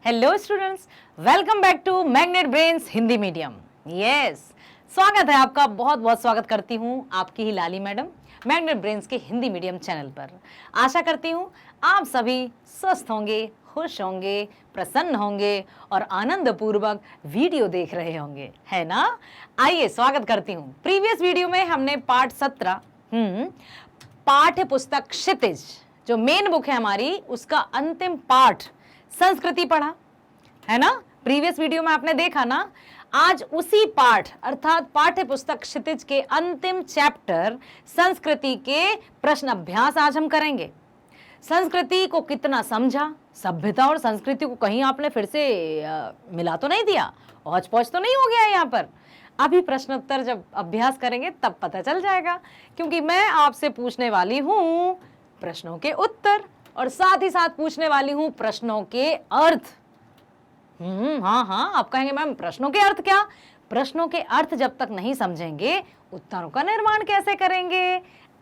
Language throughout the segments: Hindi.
Hello students, welcome back to magnet brains Hindi medium. Yes, स्वागत है आपका, बहुत बहुत स्वागत करती हूँ आपकी ही लाली मैडम मैग्नेट ब्रेन्स के हिंदी मीडियम चैनल पर। आशा करती हूँ आप सभी स्वस्थ होंगे, खुश होंगे, प्रसन्न होंगे और आनंद पूर्वक वीडियो देख रहे होंगे, है ना। आइए स्वागत करती हूँ। प्रीवियस वीडियो में हमने पाठ 17 पाठ्य पुस्तक क्षितिज जो मेन बुक है हमारी, उसका अंतिम पाठ संस्कृति पढ़ा, है ना। प्रीवियस वीडियो में आपने देखा ना। आज उसी पाठ अर्थात पाठ्य पुस्तक क्षितिज के अंतिम चैप्टर संस्कृति के प्रश्न अभ्यास आज हम करेंगे। संस्कृति को कितना समझा, सभ्यता और संस्कृति को कहीं आपने फिर से मिला तो नहीं दिया, औच पौच तो नहीं हो गया यहाँ पर। अभी प्रश्न उत्तर जब अभ्यास करेंगे तब पता चल जाएगा, क्योंकि मैं आपसे पूछने वाली हूँ प्रश्नों के उत्तर और साथ ही साथ पूछने वाली हूं प्रश्नों के अर्थ। हाँ, आप कहेंगे मैम प्रश्नों के अर्थ क्या? प्रश्नों के अर्थ जब तक नहीं समझेंगे उत्तरों का निर्माण कैसे करेंगे।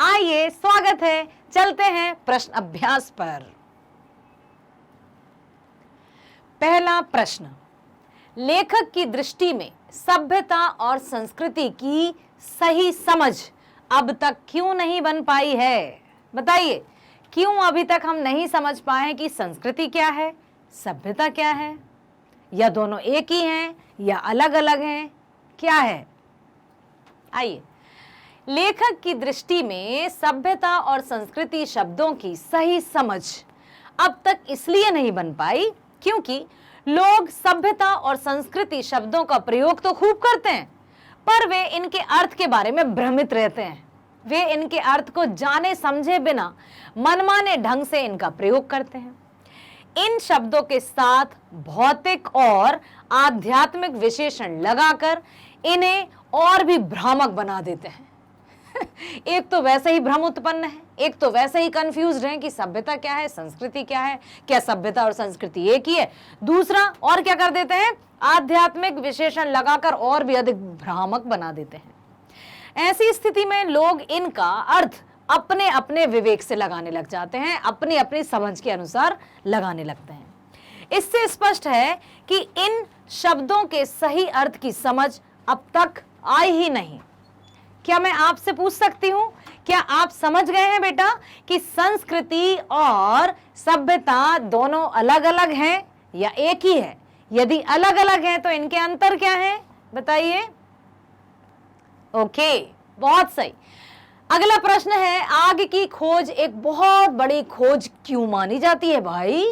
आइए स्वागत है, चलते हैं प्रश्न अभ्यास पर। पहला प्रश्न, लेखक की दृष्टि में सभ्यता और संस्कृति की सही समझ अब तक क्यों नहीं बन पाई है? बताइए, क्यों अभी तक हम नहीं समझ पाए कि संस्कृति क्या है, सभ्यता क्या है, या दोनों एक ही हैं या अलग अलग हैं, क्या है? आइए, लेखक की दृष्टि में सभ्यता और संस्कृति शब्दों की सही समझ अब तक इसलिए नहीं बन पाई क्योंकि लोग सभ्यता और संस्कृति शब्दों का प्रयोग तो खूब करते हैं, पर वे इनके अर्थ के बारे में भ्रमित रहते हैं। वे इनके अर्थ को जाने समझे बिना मनमाने ढंग से इनका प्रयोग करते हैं। इन शब्दों के साथ भौतिक और आध्यात्मिक विशेषण लगाकर इन्हें और भी भ्रामक बना देते हैं। एक तो वैसे ही भ्रम उत्पन्न है, एक तो वैसे ही कंफ्यूज्ड हैं कि सभ्यता क्या है, संस्कृति क्या है, क्या सभ्यता और संस्कृति एक ही है। दूसरा और क्या कर देते हैं, आध्यात्मिक विशेषण लगाकर और भी अधिक भ्रामक बना देते हैं। ऐसी स्थिति में लोग इनका अर्थ अपने अपने विवेक से लगाने लग जाते हैं, अपनी अपनी समझ के अनुसार लगाने लगते हैं। इससे स्पष्ट है कि इन शब्दों के सही अर्थ की समझ अब तक आई ही नहीं। क्या मैं आपसे पूछ सकती हूं, क्या आप समझ गए हैं बेटा कि संस्कृति और सभ्यता दोनों अलग अलग हैं या एक ही है? यदि अलग अलग हैं तो इनके अंतर क्या है, बताइए। ओके, बहुत सही। अगला प्रश्न है, आग की खोज एक बहुत बड़ी खोज क्यों मानी जाती है भाई?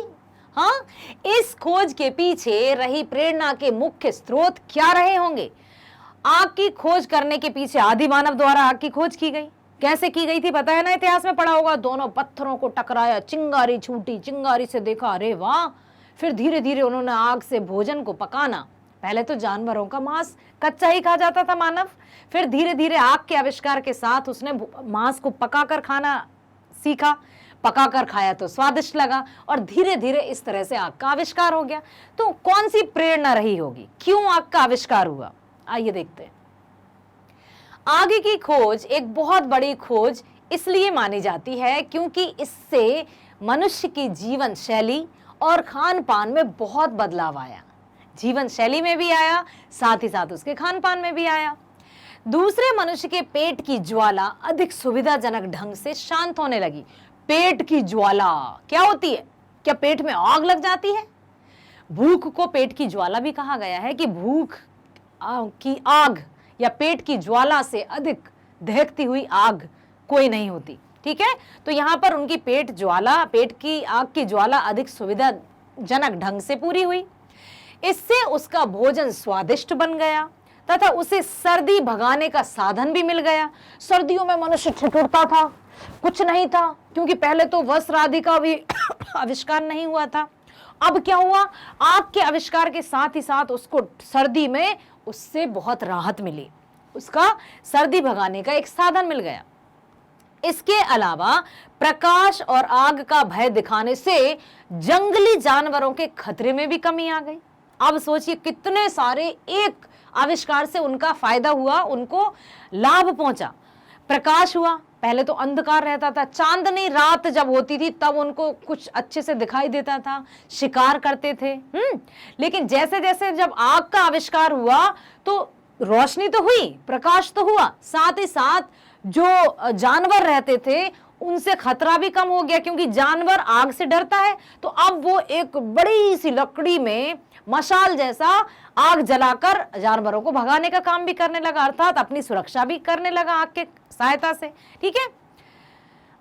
हाँ, इस खोज के पीछे रही प्रेरणा के मुख्य स्रोत क्या रहे होंगे? आग की खोज करने के पीछे आदि मानव द्वारा आग की खोज की गई। कैसे की गई थी पता है ना, इतिहास में पढ़ा होगा। दोनों पत्थरों को टकराया, चिंगारी छूटी, चिंगारी से देखा अरे वाह, फिर धीरे धीरे उन्होंने आग से भोजन को पकाना। पहले तो जानवरों का मांस कच्चा ही खा जाता था मानव, फिर धीरे धीरे आग के आविष्कार के साथ उसने मांस को पकाकर खाना सीखा। पकाकर खाया तो स्वादिष्ट लगा और धीरे धीरे इस तरह से आग का आविष्कार हो गया। तो कौन सी प्रेरणा रही होगी, क्यों आग का आविष्कार हुआ? आइए देखते हैं। आग की खोज एक बहुत बड़ी खोज इसलिए मानी जाती है क्योंकि इससे मनुष्य की जीवन शैली और खान पान में बहुत बदलाव आया। जीवन शैली में भी आया, साथ ही साथ उसके खान पान में भी आया। दूसरे मनुष्य के पेट की ज्वाला अधिक सुविधाजनक ढंग से शांत होने लगी। पेट की ज्वाला क्या होती है? क्या पेट में आग लग जाती है? भूख को पेट की ज्वाला भी कहा गया है कि भूख की आग या पेट की ज्वाला से अधिक दहकती हुई आग कोई नहीं होती। ठीक है, तो यहाँ पर उनकी पेट की आग की ज्वाला अधिक सुविधाजनक ढंग से पूरी हुई। इससे उसका भोजन स्वादिष्ट बन गया तथा उसे सर्दी भगाने का साधन भी मिल गया। सर्दियों में मनुष्य ठिठुरता था, कुछ नहीं था, क्योंकि पहले तो वस्त्र आदि का भी आविष्कार नहीं हुआ था। अब क्या हुआ, आग के आविष्कार के साथ ही साथ उसको सर्दी में उससे बहुत राहत मिली, उसका सर्दी भगाने का एक साधन मिल गया। इसके अलावा प्रकाश और आग का भय दिखाने से जंगली जानवरों के खतरे में भी कमी आ गई। अब सोचिए कितने सारे एक आविष्कार से उनका फायदा हुआ, उनको लाभ पहुंचा। प्रकाश हुआ, पहले तो अंधकार रहता था, चांदनी रात जब होती थी तब उनको कुछ अच्छे से दिखाई देता था, शिकार करते थे। लेकिन जैसे जैसे जब आग का आविष्कार हुआ तो रोशनी तो हुई, प्रकाश तो हुआ, साथ ही साथ जो जानवर रहते थे उनसे खतरा भी कम हो गया, क्योंकि जानवर आग से डरता है। तो अब वो एक बड़ी सी लकड़ी में मशाल जैसा आग जलाकर जानवरों को भगाने का काम भी करने लगा, अर्थात अपनी सुरक्षा भी करने लगा आग के सहायता से। ठीक है,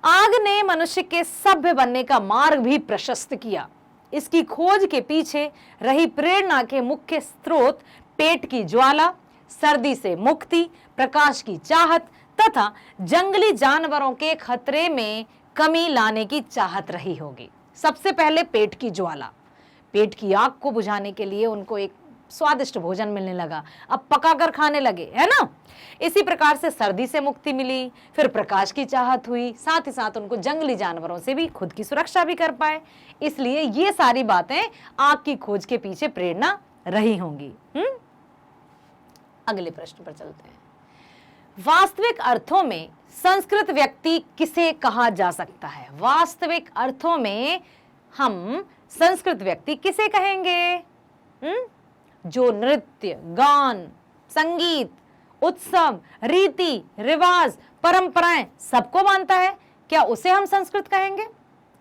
आग ने मनुष्य के सभ्य बनने का मार्ग भी प्रशस्त किया। इसकी खोज के पीछे रही प्रेरणा के मुख्य स्रोत पेट की ज्वाला, सर्दी से मुक्ति, प्रकाश की चाहत तथा जंगली जानवरों के खतरे में कमी लाने की चाहत रही होगी। सबसे पहले पेट की ज्वाला, पेट की आग को बुझाने के लिए उनको एक स्वादिष्ट भोजन मिलने लगा, अब पकाकर खाने लगे, है ना। इसी प्रकार से सर्दी से मुक्ति मिली, फिर प्रकाश की चाहत हुई, साथ ही साथ उनको जंगली जानवरों से भी खुद की सुरक्षा भी कर पाए। इसलिए ये सारी बातें आग की खोज के पीछे प्रेरणा रही होंगी। अगले प्रश्न पर चलते हैं। वास्तविक अर्थों में संस्कृत व्यक्ति किसे कहा जा सकता है? वास्तविक अर्थों में हम संस्कृत व्यक्ति किसे कहेंगे? जो नृत्य, गान, संगीत, उत्सव, रीति रिवाज, परंपराएं सबको मानता है, क्या उसे हम संस्कृत कहेंगे?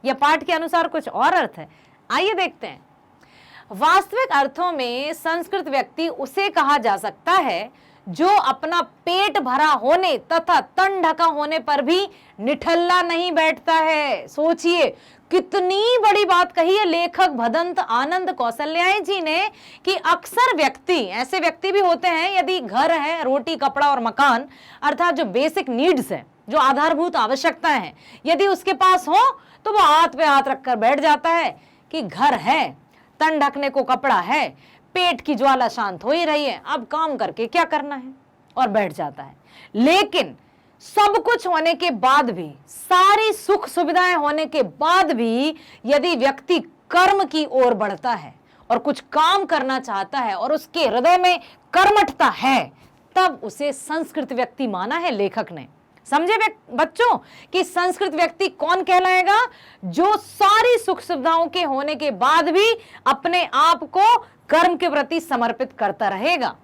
या पाठ के अनुसार कुछ और अर्थ है? आइए देखते हैं। वास्तविक अर्थों में संस्कृत व्यक्ति उसे कहा जा सकता है जो अपना पेट भरा होने तथा तन ढका होने पर भी निठल्ला नहीं बैठता है। सोचिए कितनी बड़ी बात कही है लेखक भदंत आनंद कौशल्याई जी ने, कि अक्सर व्यक्ति, ऐसे व्यक्ति भी होते हैं, यदि घर है, रोटी कपड़ा और मकान, अर्थात जो बेसिक नीड्स है, जो आधारभूत आवश्यकताएं हैं, यदि उसके पास हो तो वो हाथ पे हाथ रखकर बैठ जाता है कि घर है, तन ढकने को कपड़ा है, पेट की ज्वाला शांत हो ही रही है, अब काम करके क्या करना है, और बैठ जाता है। लेकिन सब कुछ होने के बाद भी, सारी सुख सुविधाएं होने के बाद भी यदि व्यक्ति कर्म की ओर बढ़ता है और कुछ काम करना चाहता है और उसके हृदय में कर्मठता है, तब उसे संस्कृत व्यक्ति माना है लेखक ने। समझे बच्चों कि संस्कृत व्यक्ति कौन कहलाएगा? जो सारी सुख सुविधाओं के होने के बाद भी अपने आप को कर्म के प्रति समर्पित करता रहेगा।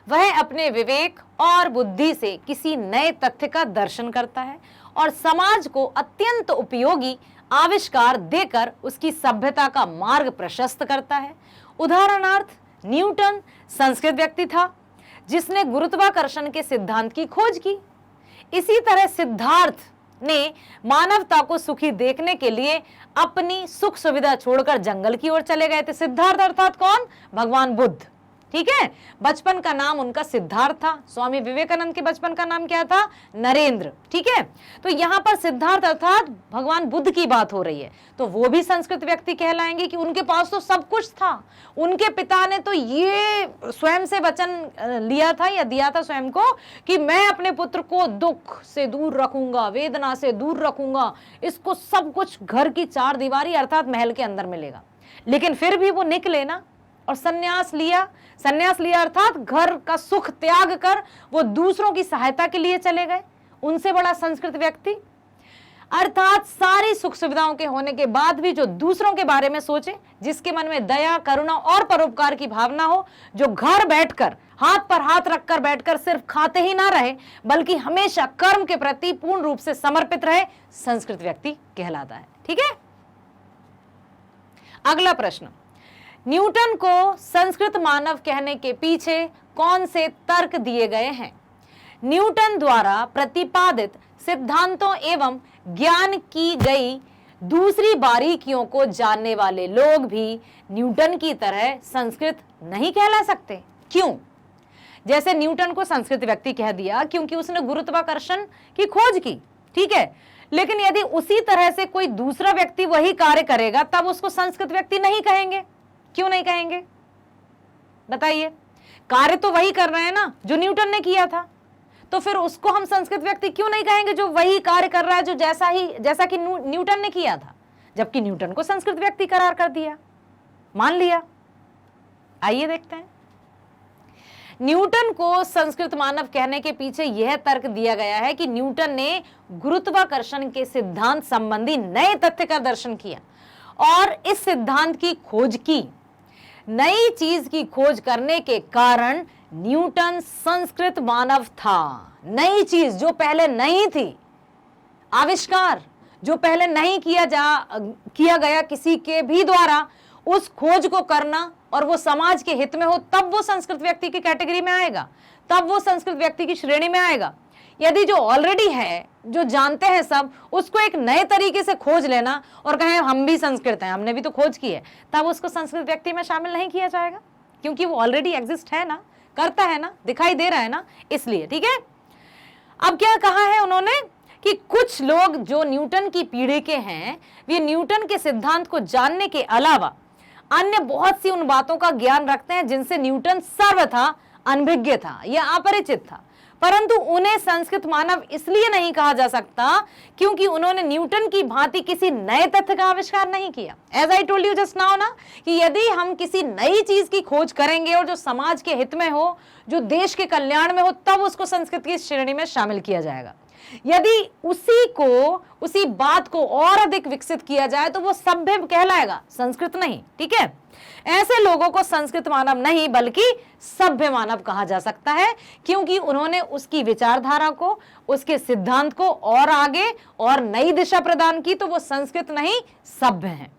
वह अपने विवेक और बुद्धि से किसी नए तथ्य का दर्शन करता है और समाज को अत्यंत उपयोगी आविष्कार देकर उसकी सभ्यता का मार्ग प्रशस्त करता है। उदाहरणार्थ न्यूटन संस्कृत व्यक्ति था जिसने गुरुत्वाकर्षण के सिद्धांत की खोज की। इसी तरह सिद्धार्थ ने मानवता को सुखी देखने के लिए अपनी सुख सुविधा छोड़कर जंगल की ओर चले गए थे। सिद्धार्थ अर्थात कौन? भगवान बुद्ध। ठीक है, बचपन का नाम उनका सिद्धार्थ था। स्वामी विवेकानंद के बचपन का नाम क्या था? नरेंद्र। ठीक है, तो यहां पर सिद्धार्थ अर्थात भगवान बुद्ध की बात हो रही है, तो वो भी संस्कृत व्यक्ति कहलाएंगे कि उनके पास तो सब कुछ था। उनके पिता ने तो ये स्वयं से वचन लिया था या दिया था स्वयं को कि मैं अपने पुत्र को दुख से दूर रखूंगा, वेदना से दूर रखूंगा, इसको सब कुछ घर की चार दीवारी अर्थात महल के अंदर मिलेगा। लेकिन फिर भी वो निकले ना और संन्यास लिया अर्थात घर का सुख त्याग कर वो दूसरों की सहायता के लिए चले गए। उनसे बड़ा संस्कृत व्यक्ति अर्थात सारी सुख सुविधाओं के होने के बाद भी जो दूसरों के बारे में सोचे, जिसके मन में दया, करुणा और परोपकार की भावना हो, जो घर बैठकर हाथ पर हाथ रखकर बैठकर सिर्फ खाते ही ना रहे बल्कि हमेशा कर्म के प्रति पूर्ण रूप से समर्पित रहे, संस्कृत व्यक्ति कहलाता है। ठीक है, अगला प्रश्न। न्यूटन को संस्कृत मानव कहने के पीछे कौन से तर्क दिए गए हैं? न्यूटन द्वारा प्रतिपादित सिद्धांतों एवं ज्ञान की गई दूसरी बारीकियों को जानने वाले लोग भी न्यूटन की तरह संस्कृत नहीं कहला सकते। क्यों? जैसे न्यूटन को संस्कृत व्यक्ति कह दिया क्योंकि उसने गुरुत्वाकर्षण की खोज की, ठीक है, लेकिन यदि उसी तरह से कोई दूसरा व्यक्ति वही कार्य करेगा तब उसको संस्कृत व्यक्ति नहीं कहेंगे। क्यों नहीं कहेंगे? बताइए, कार्य तो वही कर रहे हैं ना जो न्यूटन ने किया था, तो फिर उसको हम संस्कृत व्यक्ति क्यों नहीं कहेंगे जो वही कार्य कर रहा है जो जैसा कि न्यूटन ने किया था, जबकि न्यूटन को संस्कृत व्यक्ति करार कर दिया, मान लिया। आइए देखते हैं। न्यूटन को संस्कृत मानव कहने के पीछे यह तर्क दिया गया है कि न्यूटन ने गुरुत्वाकर्षण के सिद्धांत संबंधी नए तथ्य का दर्शन किया और इस सिद्धांत की खोज की। नई चीज की खोज करने के कारण न्यूटन संस्कृत मानव था। नई चीज जो पहले नहीं थी, आविष्कार जो पहले नहीं किया गया किसी के भी द्वारा, उस खोज को करना और वो समाज के हित में हो, तब वो संस्कृत व्यक्ति की कैटेगरी में आएगा, तब वो संस्कृत व्यक्ति की श्रेणी में आएगा। यदि जो ऑलरेडी है, जो जानते हैं सब, उसको एक नए तरीके से खोज लेना और कहें हम भी संस्कृत हैं, हमने भी तो खोज की है, तब उसको संस्कृत व्यक्ति में शामिल नहीं किया जाएगा, क्योंकि वो ऑलरेडी एग्जिस्ट है ना, करता है ना, दिखाई दे रहा है ना, इसलिए। ठीक है, अब क्या कहा है उन्होंने कि कुछ लोग जो न्यूटन की पीढ़ी के हैं, वे न्यूटन के सिद्धांत को जानने के अलावा अन्य बहुत सी उन बातों का ज्ञान रखते हैं जिनसे न्यूटन सर्वथा अनभिज्ञ था या अपरिचित था, परंतु उन्हें संस्कृत मानव इसलिए नहीं कहा जा सकता क्योंकि उन्होंने न्यूटन की भांति किसी नए तथ्य का आविष्कार नहीं किया। As I told you just now ना, कि यदि हम किसी नई चीज की खोज करेंगे और जो समाज के हित में हो, जो देश के कल्याण में हो, तब उसको संस्कृत की श्रेणी में शामिल किया जाएगा। यदि उसी बात को और अधिक विकसित किया जाए तो वो सभ्य कहलाएगा, संस्कृत नहीं। ठीक है, ऐसे लोगों को संस्कृत मानव नहीं बल्कि सभ्य मानव कहा जा सकता है, क्योंकि उन्होंने उसकी विचारधारा को, उसके सिद्धांत को और आगे और नई दिशा प्रदान की, तो वो संस्कृत नहीं सभ्य हैं।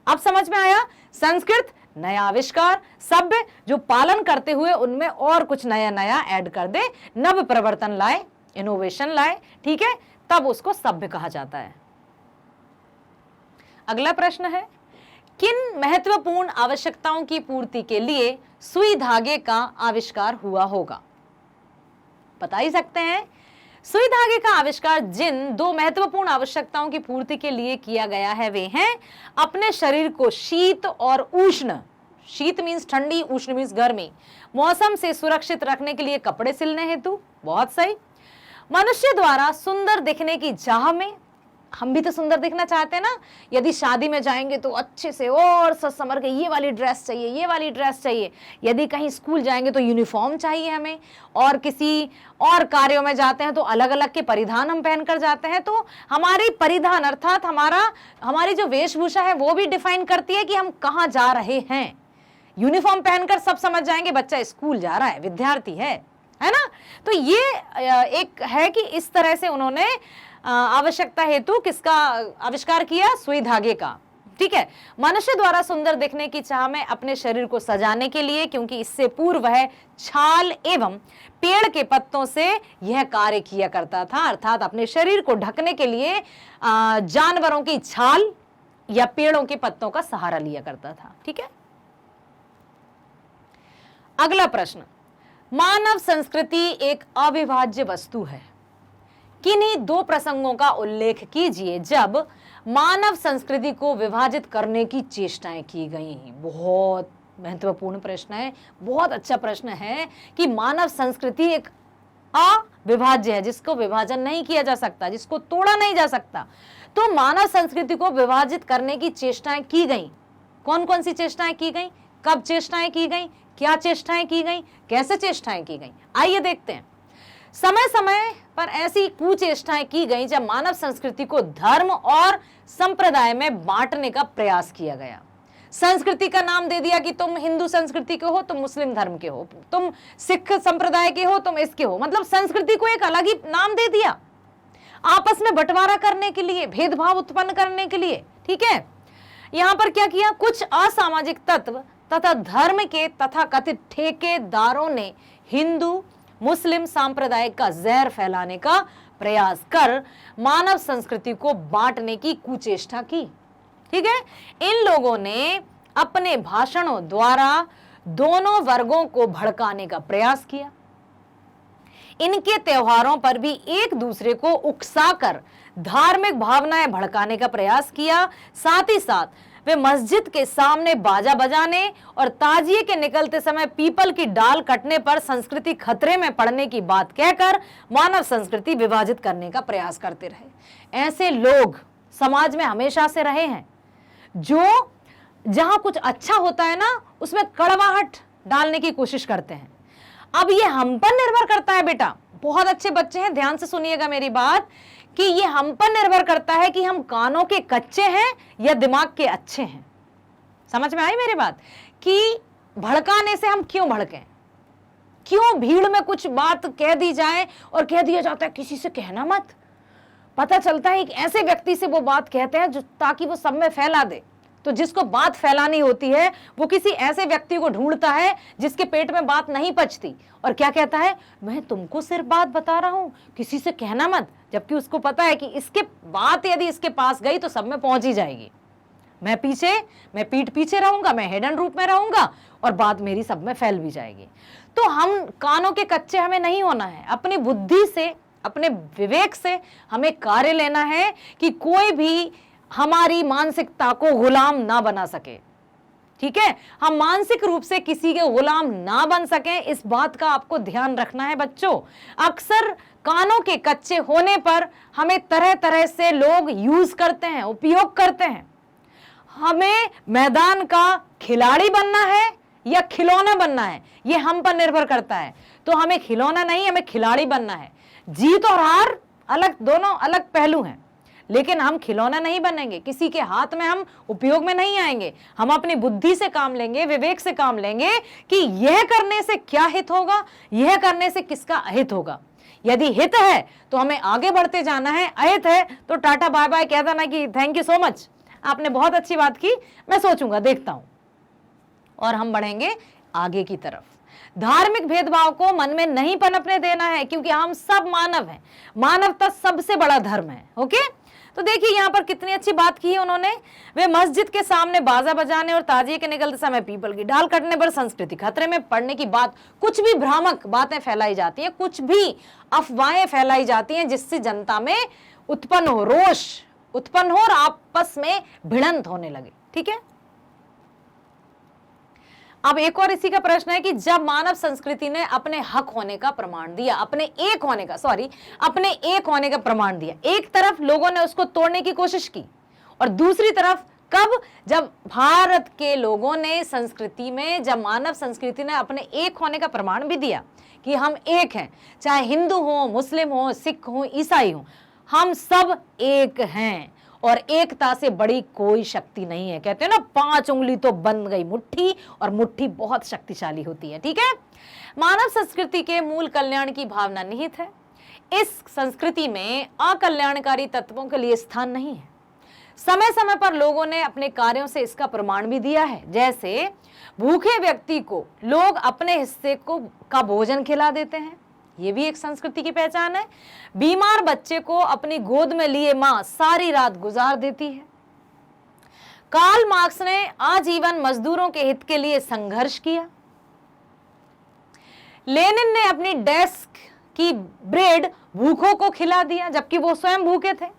अब समझ में आया? संस्कृत नया आविष्कार, सभ्य जो पालन करते हुए उनमें और कुछ नया नया ऐड कर दे, नव परिवर्तन लाए, इनोवेशन लाए। ठीक है, तब उसको सभ्य कहा जाता है। अगला प्रश्न है, किन महत्वपूर्ण आवश्यकताओं की पूर्ति के लिए सुई धागे का आविष्कार हुआ होगा? बता ही सकते हैं। सुई धागे का आविष्कार जिन दो महत्वपूर्ण आवश्यकताओं की पूर्ति के लिए किया गया है वे हैं अपने शरीर को शीत और उष्ण, शीत मीन्स ठंडी, उष्ण मीन्स गर्मी, मौसम से सुरक्षित रखने के लिए कपड़े सिलने हेतु। बहुत सही। मनुष्य द्वारा सुंदर दिखने की चाह में, हम भी तो सुंदर दिखना चाहते हैं ना, यदि शादी में जाएंगे तो अच्छे से और सज संवर के ये वाली ड्रेस चाहिए, ये वाली ड्रेस चाहिए, यदि कहीं स्कूल जाएंगे तो यूनिफॉर्म चाहिए हमें, और किसी और कार्यों में जाते हैं तो अलग अलग के परिधान हम पहनकर जाते हैं। तो हमारी परिधान अर्थात हमारी जो वेशभूषा है वो भी डिफाइन करती है कि हम कहाँ जा रहे हैं। यूनिफॉर्म पहनकर सब समझ जाएंगे बच्चा स्कूल जा रहा है, विद्यार्थी है ना। तो ये एक है कि इस तरह से उन्होंने आवश्यकता हेतु किसका आविष्कार किया? सुई धागे का। ठीक है, मनुष्य द्वारा सुंदर दिखने की चाह में अपने शरीर को सजाने के लिए, क्योंकि इससे पूर्व वह छाल एवं पेड़ के पत्तों से यह कार्य किया करता था, अर्थात अपने शरीर को ढकने के लिए जानवरों की छाल या पेड़ों के पत्तों का सहारा लिया करता था। ठीक है, अगला प्रश्न, मानव संस्कृति एक अविभाज्य वस्तु है। किन्हीं दो प्रसंगों का उल्लेख कीजिए जब मानव संस्कृति को विभाजित करने की चेष्टाएं की गई। बहुत महत्वपूर्ण प्रश्न है, बहुत अच्छा प्रश्न है कि मानव संस्कृति एक अविभाज्य है, जिसको विभाजन नहीं किया जा सकता, जिसको तोड़ा नहीं जा सकता। तो मानव संस्कृति को विभाजित करने की चेष्टाएं की गई। कौन कौन सी चेष्टाएं की गई, कब चेष्टाएं की गई, क्या चेष्टाएं की गई, कैसे चेष्टाएं की गई, आइए देखते हैं। समय समय पर ऐसी कुचेष्टाएं की गई जब मानव संस्कृति को धर्म और संप्रदाय में बांटने का प्रयास किया गया। संस्कृति का नाम दे दिया कि तुम हिंदू संस्कृति के हो, तुम मुस्लिम धर्म के हो, तुम सिख संप्रदाय के हो, तुम इसके हो, मतलब संस्कृति को एक अलग ही नाम दे दिया आपस में बंटवारा करने के लिए, भेदभाव उत्पन्न करने के लिए। ठीक है, यहां पर क्या किया? कुछ असामाजिक तत्व तथा धर्म के तथाकथित ठेकेदारों ने हिंदू मुस्लिम सांप्रदाय का जहर फैलाने का प्रयास कर मानव संस्कृति को बांटने की कुचेष्टा की। ठीक है, इन लोगों ने अपने भाषणों द्वारा दोनों वर्गों को भड़काने का प्रयास किया। इनके त्योहारों पर भी एक दूसरे को उकसाकर धार्मिक भावनाएं भड़काने का प्रयास किया। साथ ही साथ वे मस्जिद के सामने बाजा बजाने और ताजिए के निकलते समय पीपल की डाल कटने पर संस्कृति खतरे में पड़ने की बात कहकर मानव संस्कृति विभाजित करने का प्रयास करते रहे। ऐसे लोग समाज में हमेशा से रहे हैं, जो जहां कुछ अच्छा होता है ना, उसमें कड़वाहट डालने की कोशिश करते हैं। अब ये हम पर निर्भर करता है बेटा, बहुत अच्छे बच्चे हैं, ध्यान से सुनिएगा मेरी बात, कि ये हम पर निर्भर करता है कि हम कानों के कच्चे हैं या दिमाग के अच्छे हैं। समझ में आई मेरी बात, कि भड़काने से हम क्यों भड़कें, क्यों भीड़ में कुछ बात कह दी जाए और कह दिया जाता है किसी से कहना मत, पता चलता है एक ऐसे व्यक्ति से वो बात कहते हैं जो ताकि वो सब में फैला दे। तो जिसको बात फैलानी होती है वो किसी ऐसे व्यक्ति को ढूंढता है जिसके पेट में बात नहीं पचती, और क्या कहता है, मैं तुमको सिर्फ बात बता रहा हूं, किसी से कहना मत, जबकि उसको पता है कि इसके बात यदि इसके पास गई तो सब में पहुंच ही जाएगी। मैं पीठ पीछे रहूंगा, मैं हेडन रूप में रहूंगा और बात मेरी सब में फैल भी जाएगी। तो हम कानों के कच्चे हमें नहीं होना है, अपनी बुद्धि से, अपने विवेक से हमें कार्य लेना है कि कोई भी हमारी मानसिकता को गुलाम ना बना सके। ठीक है, हम मानसिक रूप से किसी के गुलाम ना बन सकें, इस बात का आपको ध्यान रखना है बच्चों। अक्सर कानों के कच्चे होने पर हमें तरह तरह से लोग यूज करते हैं, उपयोग करते हैं। हमें मैदान का खिलाड़ी बनना है या खिलौना बनना है, ये हम पर निर्भर करता है। तो हमें खिलौना नहीं, हमें खिलाड़ी बनना है। जीत और हार अलग, दोनों अलग पहलू हैं, लेकिन हम खिलौना नहीं बनेंगे, किसी के हाथ में हम उपयोग में नहीं आएंगे। हम अपनी बुद्धि से काम लेंगे, विवेक से काम लेंगे कि यह करने से क्या हित होगा, यह करने से किसका अहित होगा। यदि हित है तो हमें आगे बढ़ते जाना है, अहित है तो टाटा बाय बाय कह देना कि थैंक यू सो मच, आपने बहुत अच्छी बात की, मैं सोचूंगा, देखता हूं, और हम बढ़ेंगे आगे की तरफ। धार्मिक भेदभाव को मन में नहीं पनपने देना है, क्योंकि हम सब मानव हैं, मानवता सबसे बड़ा धर्म है। ओके, तो देखिए यहाँ पर कितनी अच्छी बात की है उन्होंने। वे मस्जिद के सामने बाजा बजाने और ताजिए के निकलते समय पीपल की डाल कटने पर संस्कृति खतरे में पड़ने की बात, कुछ भी भ्रामक बातें फैलाई जाती है, कुछ भी अफवाहें फैलाई जाती हैं जिससे जनता में उत्पन्न हो, रोष उत्पन्न हो और आपस में भिड़ंत होने लगे। ठीक है, अब एक और इसी का प्रश्न है कि जब मानव संस्कृति ने अपने हक होने का प्रमाण दिया, अपने एक होने का प्रमाण दिया, एक तरफ लोगों ने उसको तोड़ने की कोशिश की, और दूसरी तरफ कब, जब भारत के लोगों ने संस्कृति में, जब मानव संस्कृति ने अपने एक होने का प्रमाण भी दिया कि हम एक हैं, चाहे हिंदू हो, मुस्लिम हो, सिख हो, ईसाई हो, हम सब एक हैं और एकता से बड़ी कोई शक्ति नहीं है। कहते हैं ना, 5 उंगली तो बन गई मुट्ठी, और मुट्ठी बहुत शक्तिशाली होती है। ठीक है, मानव संस्कृति के मूल कल्याण की भावना निहित है। इस संस्कृति में अकल्याणकारी तत्वों के लिए स्थान नहीं है। समय समय पर लोगों ने अपने कार्यों से इसका प्रमाण भी दिया है, जैसे भूखे व्यक्ति को लोग अपने हिस्से का भोजन खिला देते हैं, ये भी एक संस्कृति की पहचान है। बीमार बच्चे को अपनी गोद में लिए मां सारी रात गुजार देती है। कार्ल मार्क्स ने आजीवन मजदूरों के हित के लिए संघर्ष किया। लेनिन ने अपनी डेस्क की ब्रेड भूखों को खिला दिया जबकि वो स्वयं भूखे थे।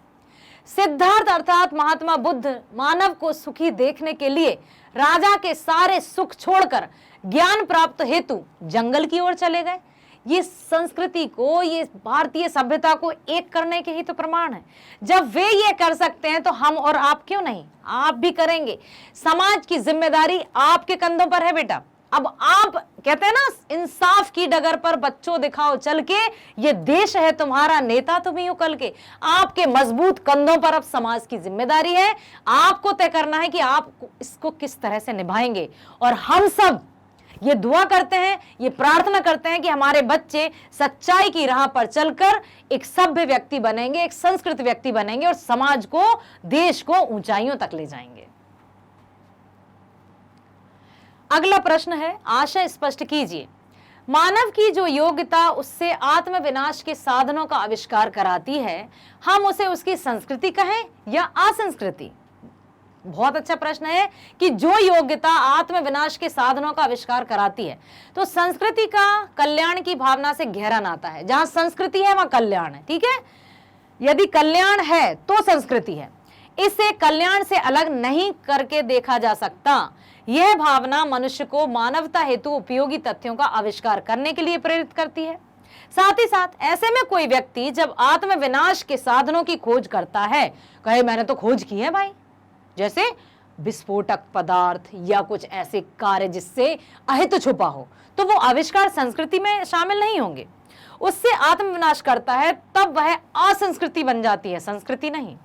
सिद्धार्थ अर्थात महात्मा बुद्ध मानव को सुखी देखने के लिए राजा के सारे सुख छोड़कर ज्ञान प्राप्त हेतु जंगल की ओर चले गए। ये संस्कृति को, ये भारतीय सभ्यता को एक करने के ही तो प्रमाण है। जब वे ये कर सकते हैं तो हम और आप क्यों नहीं, आप भी करेंगे। समाज की जिम्मेदारी आपके कंधों पर है बेटा। अब आप कहते हैं ना, इंसाफ की डगर पर बच्चों दिखाओ चल के, ये देश है तुम्हारा, नेता तुम ही हो कल के। आपके मजबूत कंधों पर अब समाज की जिम्मेदारी है। आपको तय करना है कि आप इसको किस तरह से निभाएंगे। और हम सब ये दुआ करते हैं, ये प्रार्थना करते हैं कि हमारे बच्चे सच्चाई की राह पर चलकर एक सभ्य व्यक्ति बनेंगे, एक संस्कृत व्यक्ति बनेंगे और समाज को, देश को ऊंचाइयों तक ले जाएंगे। अगला प्रश्न है, आशय स्पष्ट कीजिए। मानव की जो योग्यता उससे आत्मविनाश के साधनों का आविष्कार कराती है, हम उसे उसकी संस्कृति कहें या असंस्कृति? बहुत अच्छा प्रश्न है कि जो योग्यता आत्मविनाश के साधनों का आविष्कार कराती है, तो संस्कृति का कल्याण की भावना से गहरा नाता है। जहां संस्कृति है वहां कल्याण है। ठीक है, यदि कल्याण है तो संस्कृति है, इसे कल्याण से अलग नहीं करके देखा जा सकता। यह भावना मनुष्य को मानवता हेतु उपयोगी तथ्यों का आविष्कार करने के लिए प्रेरित करती है। साथ ही साथ ऐसे में कोई व्यक्ति जब आत्मविनाश के साधनों की खोज करता है, कहे मैंने तो खोज की है भाई, जैसे विस्फोटक पदार्थ या कुछ ऐसे कार्य जिससे अहित छुपा हो, तो वो आविष्कार संस्कृति में शामिल नहीं होंगे। उससे आत्मविनाश करता है तब वह असंस्कृति बन जाती है, संस्कृति नहीं।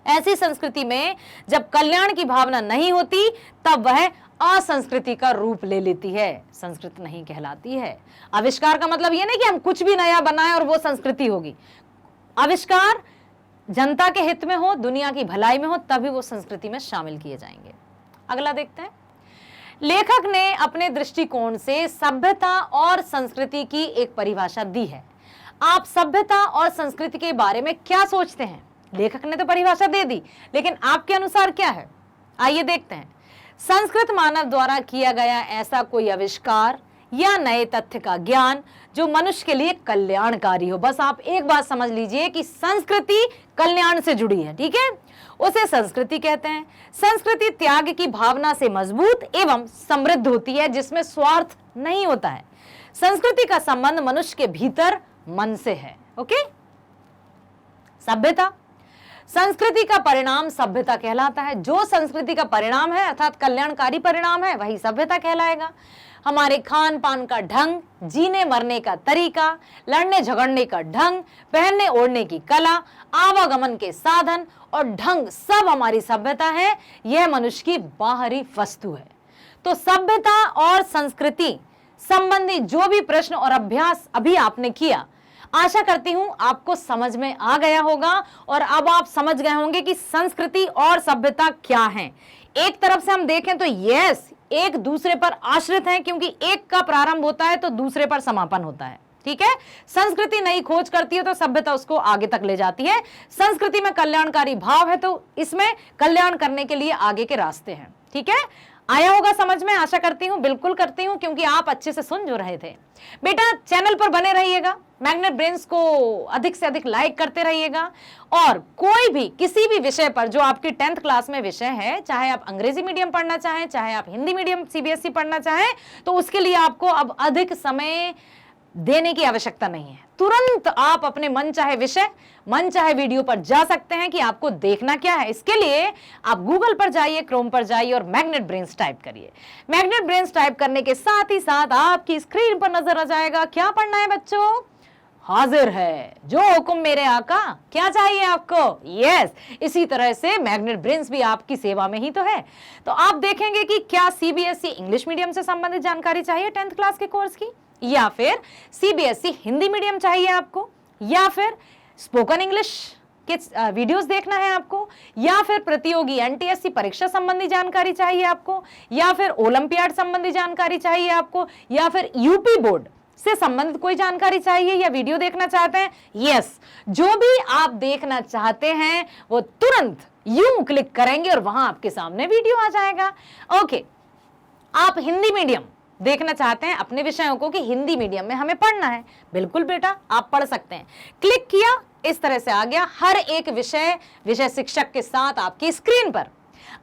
ऐसी संस्कृति में जब कल्याण की भावना नहीं होती तब वह असंस्कृति का रूप ले लेती है, संस्कृत नहीं कहलाती है। आविष्कार का मतलब यह नहीं कि हम कुछ भी नया बनाएं और वो संस्कृति होगी। आविष्कार जनता के हित में हो, दुनिया की भलाई में हो, तभी वो संस्कृति में शामिल किए जाएंगे। अगला देखते हैं। लेखक ने अपने दृष्टिकोण से सभ्यता और संस्कृति की एक परिभाषा दी है। आप सभ्यता और संस्कृति के बारे में क्या सोचते हैं? लेखक ने तो परिभाषा दे दी, लेकिन आपके अनुसार क्या है? आइए देखते हैं। संस्कृत मानव द्वारा किया गया ऐसा कोई आविष्कार या नए तथ्य का ज्ञान जो मनुष्य के लिए कल्याणकारी हो। बस आप एक बात समझ लीजिए कि संस्कृति कल्याण से जुड़ी है, ठीक है? उसे संस्कृति कहते हैं। संस्कृति त्याग की भावना से मजबूत एवं समृद्ध होती है, जिसमें स्वार्थ नहीं होता है। संस्कृति का संबंध मनुष्य के भीतर मन से है। ओके? सभ्यता, संस्कृति का परिणाम सभ्यता कहलाता है। जो संस्कृति का परिणाम है अर्थात कल्याणकारी परिणाम है, वही सभ्यता कहलाएगा। हमारे खान पान का ढंग, जीने मरने का तरीका, लड़ने झगड़ने का ढंग, पहनने ओढ़ने की कला, आवागमन के साधन और ढंग सब हमारी सभ्यता है। यह मनुष्य की बाहरी वस्तु है। तो सभ्यता और संस्कृति संबंधी जो भी प्रश्न और अभ्यास अभी आपने किया, आशा करती हूं आपको समझ में आ गया होगा और अब आप समझ गए होंगे कि संस्कृति और सभ्यता क्या है। एक तरफ से हम देखें तो यस, एक दूसरे पर आश्रित हैं, क्योंकि एक का प्रारंभ होता है तो दूसरे पर समापन होता है। ठीक है? संस्कृति नई खोज करती है तो सभ्यता उसको आगे तक ले जाती है। संस्कृति में कल्याणकारी भाव है तो इसमें कल्याण करने के लिए आगे के रास्ते हैं। ठीक है? आया होगा समझ में, आशा करती हूं, बिल्कुल करती हूं, क्योंकि आप अच्छे से सुन जो रहे थे। बेटा चैनल पर बने रहिएगा, मैग्नेट ब्रेन्स को अधिक से अधिक लाइक करते रहिएगा और कोई भी किसी भी विषय पर जो आपकी 10th क्लास में विषय है, चाहे आप अंग्रेजी मीडियम पढ़ना चाहें, चाहे आप हिंदी मीडियम सीबीएसई पढ़ना चाहें, तो उसके लिए आपको अब अधिक समय देने की आवश्यकता नहीं है। तुरंत आप अपने मन चाहे विषय, मन चाहे वीडियो पर जा सकते हैं कि आपको देखना क्या है। इसके लिए आप गूगल पर जाइए, क्रोम पर जाइए और मैग्नेट ब्रेन्स टाइप करिए। मैग्नेट ब्रेन्स टाइप करने के साथ ही साथ आपकी स्क्रीन पर नजर आ जाएगा क्या पढ़ना है बच्चों? हाजिर है जो हुक्म मेरे आका। क्या चाहिए आपको? यस, इसी तरह से मैग्नेट ब्रेन्स भी आपकी सेवा में ही तो है। तो आप देखेंगे कि क्या सीबीएसई इंग्लिश मीडियम से संबंधित जानकारी चाहिए 10th क्लास के कोर्स की, या फिर सीबीएसई हिंदी मीडियम चाहिए आपको, या फिर स्पोकन इंग्लिश के वीडियोस देखना है आपको, या फिर प्रतियोगी एनटीएससी परीक्षा संबंधी जानकारी चाहिए आपको, या फिर ओलंपियाड संबंधी जानकारी चाहिए आपको, या फिर यूपी बोर्ड से संबंधित कोई जानकारी चाहिए या वीडियो देखना चाहते हैं? यस, जो भी आप देखना चाहते हैं वो तुरंत यूं क्लिक करेंगे और वहां आपके सामने वीडियो आ जाएगा। ओके, आप हिंदी मीडियम देखना चाहते हैं अपने विषयों को कि हिंदी मीडियम में हमें पढ़ना है, बिल्कुल बेटा आप पढ़ सकते हैं। क्लिक किया, इस तरह से आ गया हर एक विषय शिक्षक के साथ आपकी स्क्रीन पर।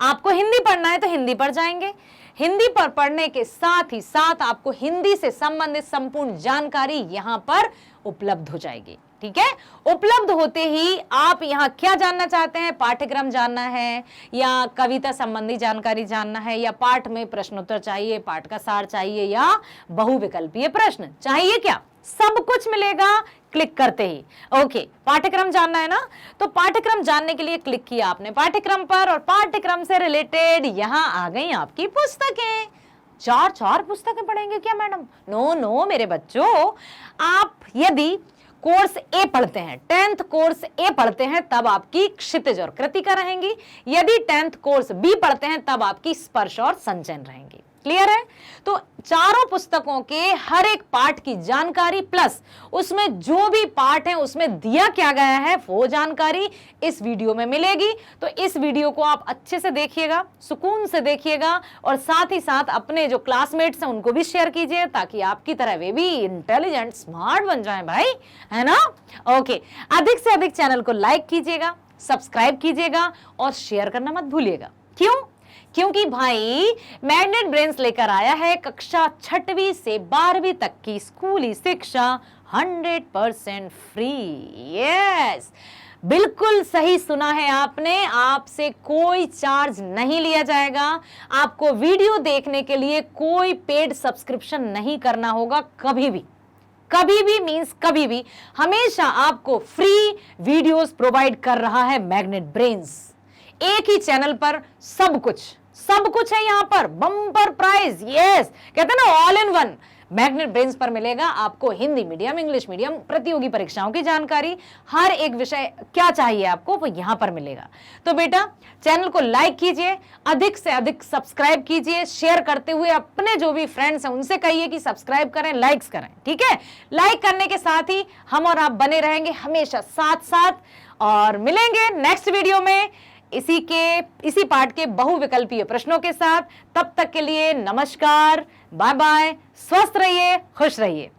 आपको हिंदी पढ़ना है तो हिंदी पर जाएंगे। हिंदी पर पढ़ने के साथ ही साथ आपको हिंदी से संबंधित संपूर्ण जानकारी यहां पर उपलब्ध हो जाएगी। ठीक है? उपलब्ध होते ही आप यहाँ क्या जानना चाहते हैं? पाठ्यक्रम जानना है या कविता संबंधी जानकारी जानना है, या पाठ में प्रश्नोत्तर चाहिए, पाठ का सार चाहिए, या बहुविकल्पीय प्रश्न चाहिए? क्या सब कुछ मिलेगा क्लिक करते ही। ओके, पाठ्यक्रम जानना है ना, तो पाठ्यक्रम जानने के लिए क्लिक किया आपने पाठ्यक्रम पर और पाठ्यक्रम से रिलेटेड यहाँ आ गई आपकी पुस्तकें। चार पुस्तकें पढ़ेंगे क्या मैडम? नो मेरे बच्चों, आप यदि कोर्स ए पढ़ते हैं, 10th कोर्स ए पढ़ते हैं, तब आपकी क्षितिज और कृतिका रहेंगी। यदि 10th कोर्स बी पढ़ते हैं तब आपकी स्पर्श और संचयन रहेंगी। क्लियर है? तो चारों पुस्तकों के हर एक पाठ की जानकारी प्लस उसमें जो भी पाठ है उसमें दिया क्या गया है वो जानकारी इस वीडियो में मिलेगी। तो इस वीडियो को आप अच्छे से देखिएगा, सुकून से देखिएगा और साथ ही साथ अपने जो क्लासमेट्स हैं उनको भी शेयर कीजिए ताकि आपकी तरह वे भी इंटेलिजेंट स्मार्ट बन जाएं भाई, है ना? ओके, अधिक से अधिक चैनल को लाइक कीजिएगा, सब्सक्राइब कीजिएगा और शेयर करना मत भूलिएगा। क्यों? क्योंकि भाई मैग्नेट ब्रेन्स लेकर आया है कक्षा 6वीं से 12वीं तक की स्कूली शिक्षा 100% फ्री। यस, बिल्कुल सही सुना है आपने, आपसे कोई चार्ज नहीं लिया जाएगा। आपको वीडियो देखने के लिए कोई पेड सब्सक्रिप्शन नहीं करना होगा, कभी भी मींस कभी भी, हमेशा आपको फ्री वीडियोस प्रोवाइड कर रहा है मैग्नेट ब्रेन्स। एक ही चैनल पर सब कुछ है यहां पर, बम्पर प्राइज, यस, कहते हैं ना all in one. Magnet brains पर मिलेगा आपको हिंदी मीडियम, इंग्लिश मीडियम, प्रतियोगी परीक्षाओं की जानकारी, हर एक विषय क्या चाहिए आपको वो यहां पर मिलेगा। तो बेटा चैनल को लाइक कीजिए, अधिक से अधिक सब्सक्राइब कीजिए, शेयर करते हुए अपने जो भी फ्रेंड्स हैं उनसे कहिए कि सब्सक्राइब करें, लाइक्स करें, ठीक है। लाइक करने के साथ ही हम और आप बने रहेंगे हमेशा साथ साथ, और मिलेंगे नेक्स्ट वीडियो में इसी पार्ट के बहुविकल्पीय प्रश्नों के साथ। तब तक के लिए नमस्कार, बाय बाय, स्वस्थ रहिए, खुश रहिए।